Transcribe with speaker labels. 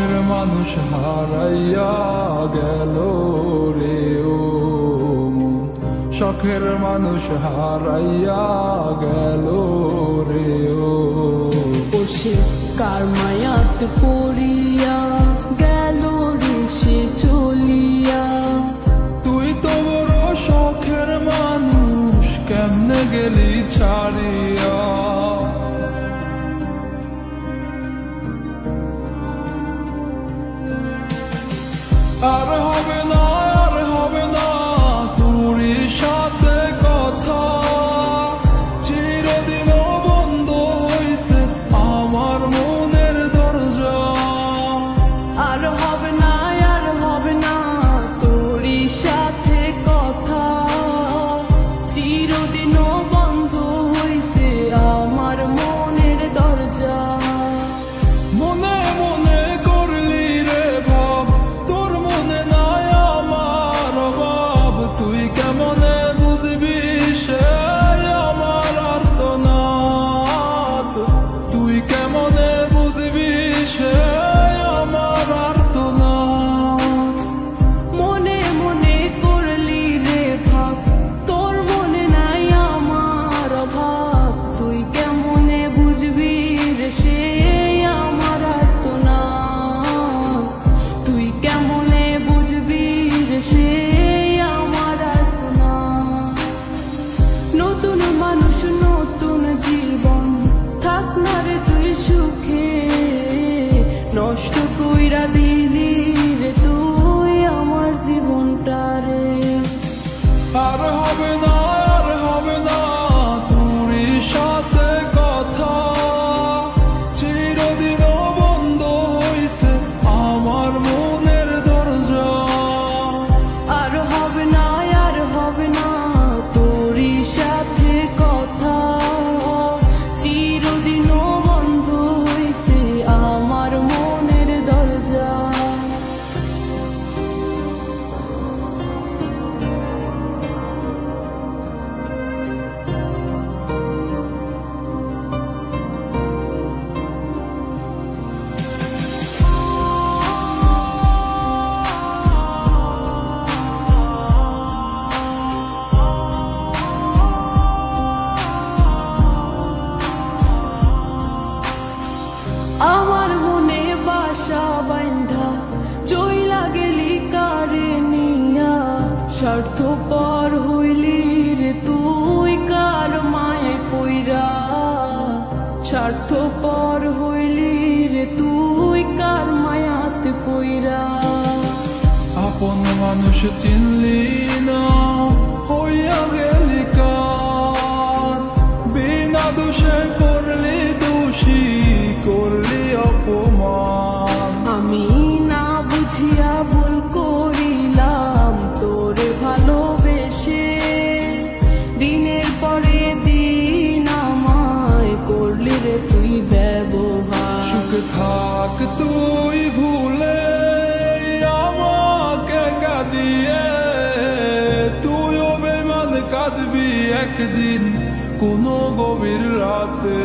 Speaker 1: শখের মানুষ হারাইয়া গেল রে ও মন, শখের মানুষ হারাইয়া গেল রে ও।
Speaker 2: সে কার মায়াত পড়িয়া গেল রে সে চলিয়া।
Speaker 1: তুই তো বড় শখের মানুষ, কেমনে গেলি ছাড়িয়া। আর হবে না, আর হবে না তোরই সাথে কথা, চিরদিন বন্ধ হইছে আমার মনের দরজা।
Speaker 2: আর হবে না, আর হবে না তোরই সাথে কথা, চিরদিন বন্ধ হইছে আমার মনের দরজা।
Speaker 1: মনে মনে করলি রে ভাব, তোর মনে নাই আমার অভাব। তুই কেমনে বুঝবি সে আমার আর্তনাদ, তুই কেমনে বুঝবি সে আমার আর্তনাদ।
Speaker 2: মনে মনে করলি রে ভাব, তোর মনে নাই আমার অভাব। তুই কেমনে বুঝবি রে সে আমার আর্তনাদ, তুই কেমনে বুঝবি রে সে আমার আর্তনাদ। নতুন মানুষ নতুন জীবন, থাক না রে তুই সুখে, নষ্ট কইরা দিলি রে তুই আমার জীবনটা রে।
Speaker 1: আর হবে না, আর হবে না তোরই সাথে কথা, চিরদিন বন্ধ হইছে আমার মনের দরজা।
Speaker 2: আর হবে না, আর হবে না তোরই সাথে কথা, চিরদিন বন্ধ হইছে আমার মনের দরজা। আমার মনে বাসা বাইন্ধা চইলা গেলি কারে নিয়া, স্বার্থপর হইলি রে তুই কার মায়ে পইরা। স্বার্থপর হইলি রে তুই কার মায়াতে পইরা।
Speaker 1: আপন মানুষ চিনলি না, হইয়া গেলি কার, বিনা দোষে করলি দোষী, করলি অপমান।
Speaker 2: আমি না বুঝিয়া ভুল করিলাম তোরে ভালোবেসে, দিনের পরে দিন আমায় করলি রে তুই ব্যবহার।
Speaker 1: সুখে থাক তুই ভুলে আমাকে কাঁদিয়ে, তুইও বেমান কাঁদবি একদিন কোনো গভীর রাতে।